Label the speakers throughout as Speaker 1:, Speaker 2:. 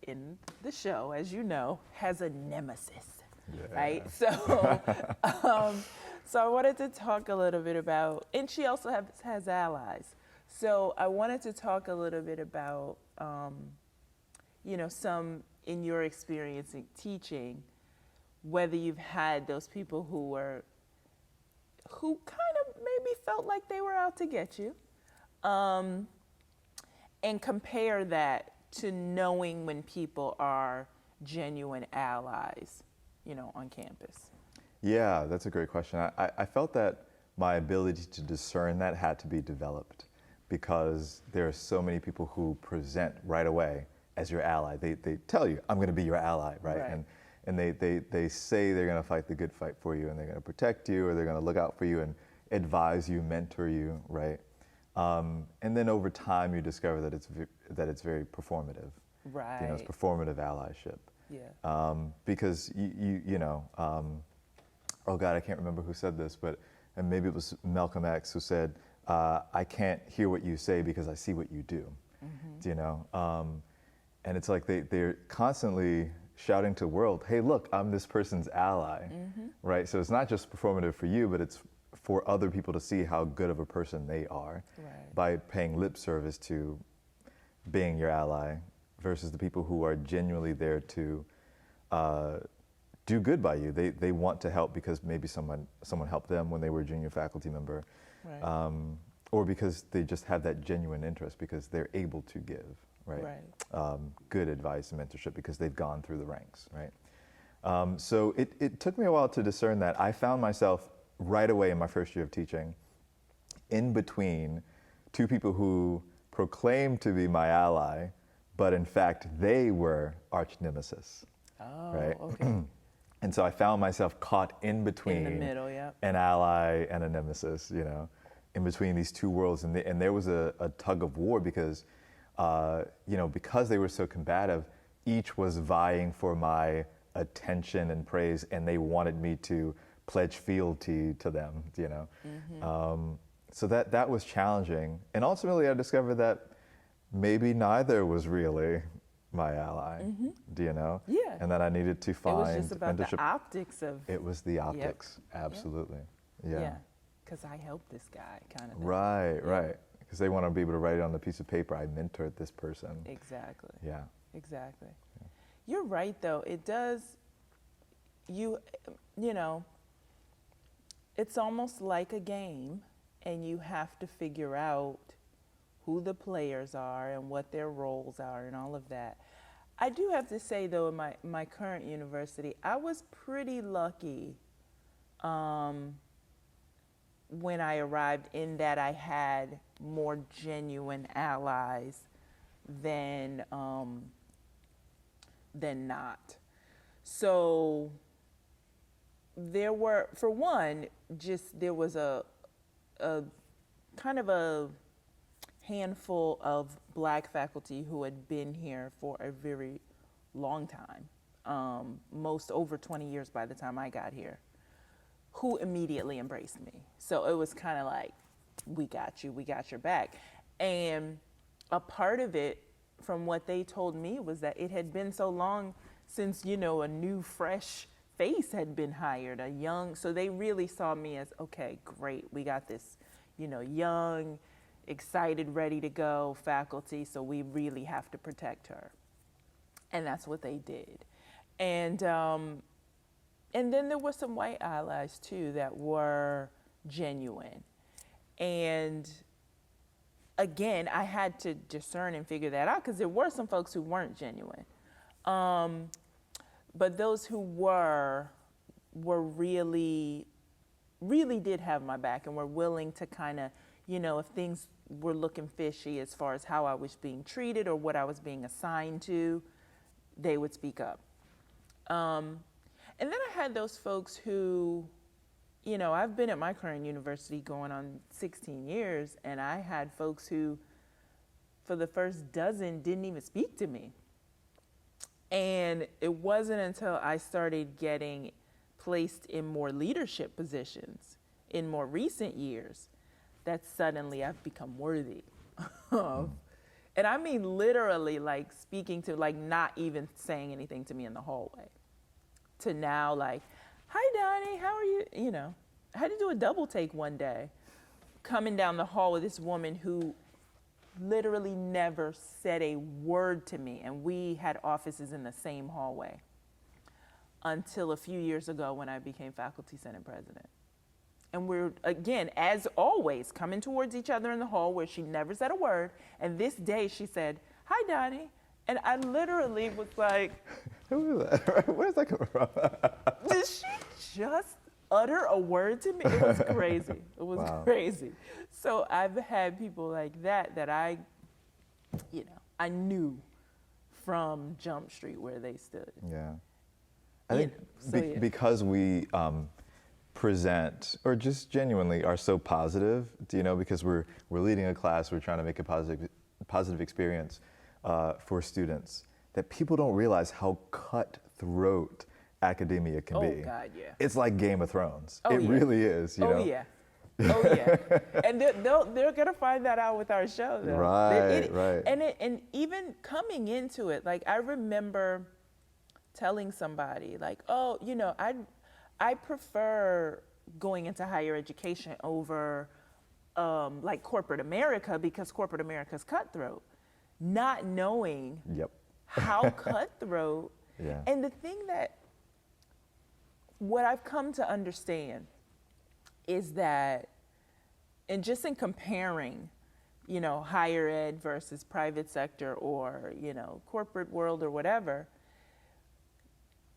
Speaker 1: in the show, as you know, has a nemesis,
Speaker 2: Yeah.
Speaker 1: right? So, so I wanted to talk a little bit about, and she also has allies. So I wanted to talk a little bit about, some in your experience in teaching, whether you've had those people who kind of maybe felt like they were out to get you, and compare that to knowing when people are genuine allies, on campus.
Speaker 2: Yeah, that's a great question. I felt that my ability to discern that had to be developed because there are so many people who present right away as your ally. They tell you, I'm going to be your ally, right? And they say they're going to fight the good fight for you and they're going to protect you or they're going to look out for you and advise you, mentor you, right? And then over time you discover that it's very performative.
Speaker 1: Right.
Speaker 2: It's performative allyship.
Speaker 1: Yeah.
Speaker 2: Because oh God, I can't remember who said this, but and maybe it was Malcolm X who said, I can't hear what you say because I see what you do. Mm-hmm. And it's like they're constantly shouting to the world, hey, look, I'm this person's ally, mm-hmm. right? So it's not just performative for you, but it's for other people to see how good of a person they are by paying lip service to being your ally versus the people who are genuinely there to do good by you. They want to help because maybe someone helped them when they were a junior faculty member, or because they just have that genuine interest because they're able to give, right? Good advice and mentorship because they've gone through the ranks, right? So it took me a while to discern that. I found myself right away in my first year of teaching in between two people who proclaimed to be my ally, but in fact they were arch nemesis, right?
Speaker 1: Okay.
Speaker 2: And so I found myself caught in between
Speaker 1: in the middle,
Speaker 2: an ally and a nemesis, in between these two worlds. And there was a tug of war because, because they were so combative, each was vying for my attention and praise, and they wanted me to pledge fealty to them, Mm-hmm. So that was challenging. And ultimately I discovered that maybe neither was really my ally,
Speaker 1: mm-hmm. Yeah.
Speaker 2: And that I needed to find
Speaker 1: mentorship. It was just about the optics of...
Speaker 2: It was the optics, absolutely.
Speaker 1: Yeah. Because I helped this guy, kind of thing.
Speaker 2: Right. Because they want to be able to write it on the piece of paper, I mentored this person.
Speaker 1: Exactly.
Speaker 2: Yeah.
Speaker 1: Exactly. Yeah. You're right, though. It does, it's almost like a game, and you have to figure out who the players are and what their roles are and all of that. I do have to say, though, in my current university, I was pretty lucky when I arrived in that I had more genuine allies than not. So there were, for one, there was a kind of a handful of black faculty who had been here for a very long time, most over 20 years by the time I got here, who immediately embraced me. So it was kind of like, we got your back. And a part of it, from what they told me, was that it had been so long since, a new, fresh face had been hired, so they really saw me as, okay, great, we got this, young, excited, ready to go faculty, so we really have to protect her. And that's what they did. And then there were some white allies too that were genuine. And again, I had to discern and figure that out because there were some folks who weren't genuine. But those who were really, really did have my back and were willing to kind of, if things were looking fishy as far as how I was being treated or what I was being assigned to, they would speak up. And then I had those folks who, I've been at my current university going on 16 years, and I had folks who, for the first dozen, didn't even speak to me. And it wasn't until I started getting placed in more leadership positions in more recent years that suddenly I've become worthy of. And I mean literally like speaking to, like not even saying anything to me in the hallway, to now like, hi Donnie, how are you? You know, I had to do a double take one day, coming down the hall with this woman who literally never said a word to me. And we had offices in the same hallway until a few years ago when I became faculty senate president. And we're, again, as always, coming towards each other in the hall where she never said a word. And this day she said, hi, Donnie. And I literally was like,
Speaker 2: who is that? Where's that coming from?
Speaker 1: did she just utter a word to me? It was crazy. It was crazy. So I've had people like that I, you know, I knew from Jump Street where they stood.
Speaker 2: Yeah. I think because we present, or just genuinely are so positive, you know, because we're leading a class, we're trying to make a positive experience for students, that people don't realize how cutthroat academia can be.
Speaker 1: Oh God, yeah.
Speaker 2: It's like Game of Thrones.
Speaker 1: Oh,
Speaker 2: it
Speaker 1: yeah.
Speaker 2: really is, you know?
Speaker 1: Yeah. Oh yeah. And they're gonna find that out with our show, though.
Speaker 2: Right.
Speaker 1: And even coming into it, like I remember telling somebody, like, oh, you know, I prefer going into higher education over like corporate America, because corporate America's cutthroat, not knowing how cutthroat.
Speaker 2: Yeah.
Speaker 1: And the thing that, what I've come to understand is that, and just in comparing, you know, higher ed versus private sector, or, you know, corporate world or whatever,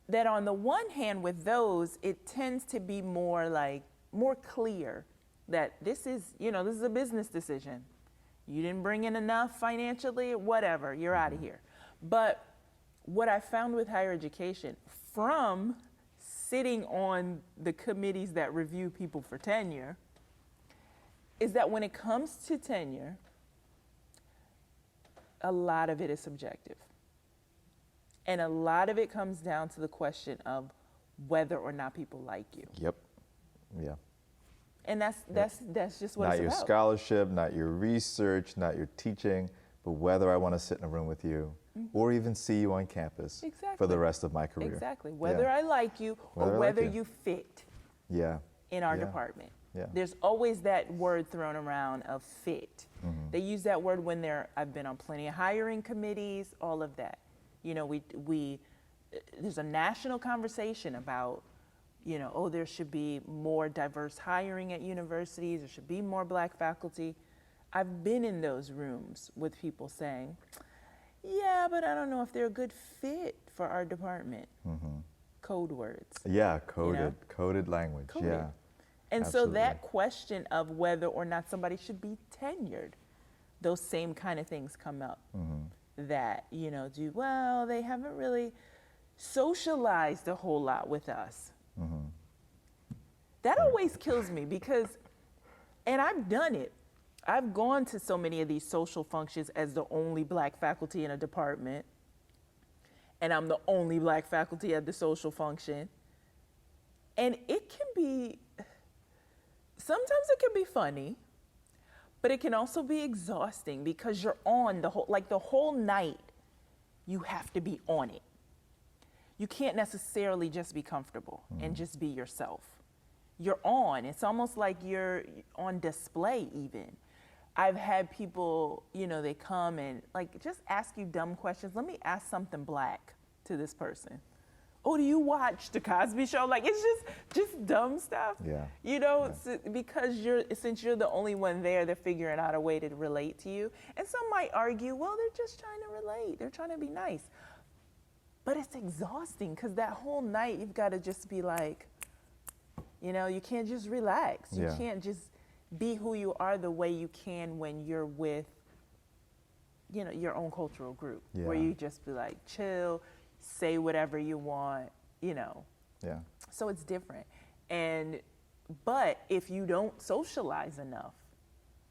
Speaker 1: that on the one hand with those, it tends to be more clear that this is, you know, this is a business decision. You didn't bring in enough financially, whatever, you're out of here. But what I found with higher education, from sitting on the committees that review people for tenure, is that when it comes to tenure, a lot of it is subjective. And a lot of it comes down to the question of whether or not people like you.
Speaker 2: Yep. Yeah.
Speaker 1: And that's just what
Speaker 2: not
Speaker 1: it's
Speaker 2: your
Speaker 1: about.
Speaker 2: scholarship, not your research, not your teaching, but whether I want to sit in a room with you or even see you on campus for the rest of my career.
Speaker 1: Exactly. Whether I like you or whether you fit in our department.
Speaker 2: Yeah.
Speaker 1: There's always that word thrown around of fit. They use that word when I've been on plenty of hiring committees, all of that. You know, there's a national conversation about, you know, oh, there should be more diverse hiring at universities, there should be more Black faculty. I've been in those rooms with people saying, yeah, but I don't know if they're a good fit for our department. Code words.
Speaker 2: Yeah, coded language.
Speaker 1: Coded.
Speaker 2: Yeah.
Speaker 1: And
Speaker 2: Absolutely.
Speaker 1: so that question of whether or not somebody should be tenured, those same kind of things come up. That, you know, they haven't really socialized a whole lot with us. That always kills me, because, and I've done it. I've gone to so many of these social functions as the only Black faculty in a department, and I'm the only Black faculty at the social function. And it can be, sometimes it can be funny, but it can also be exhausting, because you're on the whole night, you have to be on it. You can't necessarily just be comfortable and just be yourself. You're on. It's almost like you're on display even. I've had people, you know, they come and like just ask you dumb questions. Let me ask something Black to this person. Oh, do you watch The Cosby Show? Like, it's just dumb stuff.
Speaker 2: Yeah.
Speaker 1: You know, because since you're the only one there, they're figuring out a way to relate to you. And some might argue, well, they're just trying to relate. They're trying to be nice. But it's exhausting, because that whole night you've got to just be like, you know, you can't just relax. You can't just be who you are the way you can when you're with, you know, your own cultural group, where you just be like, chill, say whatever you want, you know.
Speaker 2: Yeah.
Speaker 1: So it's different. But if you don't socialize enough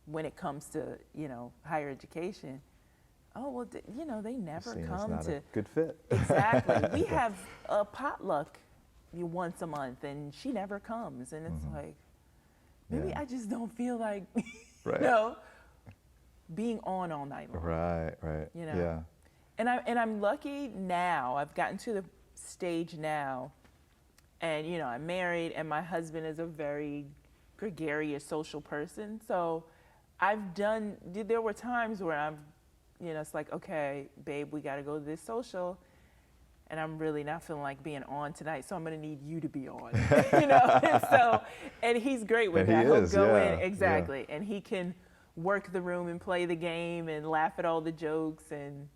Speaker 1: when it comes to, you know, higher education, oh, well, you know, they never come
Speaker 2: not
Speaker 1: to.
Speaker 2: A good fit.
Speaker 1: Exactly. We have a potluck once a month, and she never comes. And it's like, maybe I just don't feel like, you know. being on all night long.
Speaker 2: Right.
Speaker 1: You know?
Speaker 2: Yeah.
Speaker 1: And I'm lucky now. I've gotten to the stage now, and I'm married, and my husband is a very gregarious social person. So there were times where it's like, okay, babe, we got to go to this social, and I'm really not feeling like being on tonight, so I'm going to need you to be on, and he's great with that. He'll go in, exactly, and he can work the room and play the game and laugh at all the jokes, and,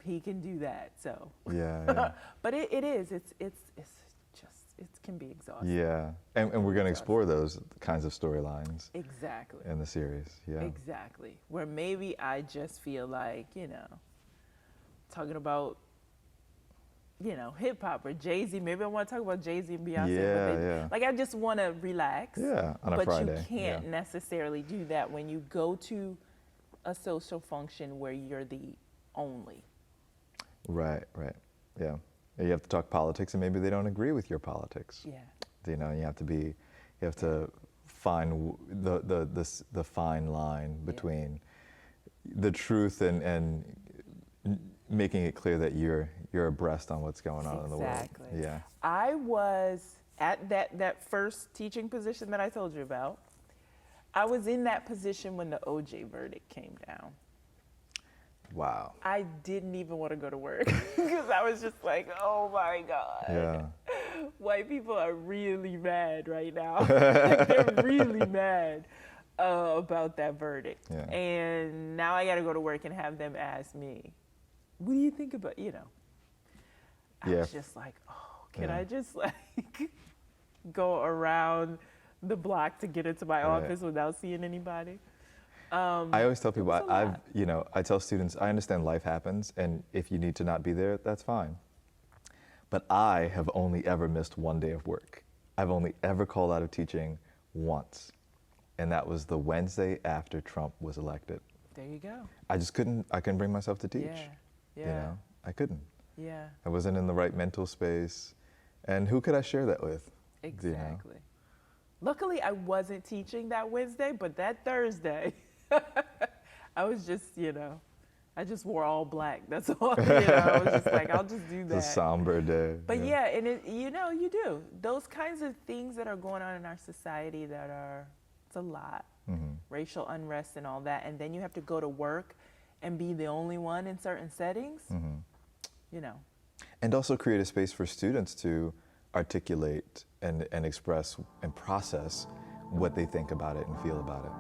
Speaker 1: he can do that, so.
Speaker 2: Yeah.
Speaker 1: But it can be exhausting.
Speaker 2: Yeah, and we're going to explore those kinds of storylines.
Speaker 1: Exactly.
Speaker 2: In the series, yeah.
Speaker 1: Exactly. Where maybe I just feel like, talking about, hip hop or Jay-Z. Maybe I want to talk about Jay-Z and Beyonce.
Speaker 2: Yeah.
Speaker 1: Like, I just want to relax.
Speaker 2: Yeah, on a Friday.
Speaker 1: But you can't necessarily do that when you go to a social function where you're the only.
Speaker 2: Right. Yeah. You have to talk politics, and maybe they don't agree with your politics.
Speaker 1: Yeah.
Speaker 2: You have to find the fine line between the truth and making it clear that you're abreast on what's going on in the world.
Speaker 1: Exactly.
Speaker 2: Yeah.
Speaker 1: I was at that first teaching position that I told you about. I was in that position when the OJ verdict came down.
Speaker 2: Wow.
Speaker 1: I didn't even want to go to work because I was just like, oh my God.
Speaker 2: Yeah.
Speaker 1: White people are really mad right now. They're really mad about that verdict.
Speaker 2: Yeah.
Speaker 1: And now I got to go to work and have them ask me, what do you think about, I was just like, oh, can I just go around the block to get into my office without seeing anybody?
Speaker 2: I always tell people, I tell students, I understand life happens, and if you need to not be there, that's fine. But I have only ever missed one day of work. I've only ever called out of teaching once, and that was the Wednesday after Trump was elected.
Speaker 1: There you go.
Speaker 2: I couldn't bring myself to teach.
Speaker 1: Yeah.
Speaker 2: I couldn't.
Speaker 1: Yeah.
Speaker 2: I wasn't in the right mental space, and who could I share that with?
Speaker 1: Exactly. Luckily, I wasn't teaching that Wednesday, but that Thursday, I was just, I just wore all black. That's all. I was just like, I'll just do that.
Speaker 2: It's a somber day.
Speaker 1: But and you do. Those kinds of things that are going on in our society it's a lot.
Speaker 2: Mm-hmm.
Speaker 1: Racial unrest and all that. And then you have to go to work and be the only one in certain settings.
Speaker 2: Mm-hmm. And also create a space for students to articulate and express and process what they think about it and feel about it.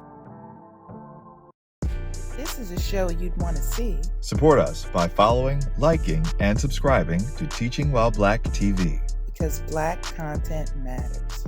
Speaker 3: This is a show you'd want to see.
Speaker 2: Support us by following, liking, and subscribing to Teaching While Black TV.
Speaker 3: Because Black content matters.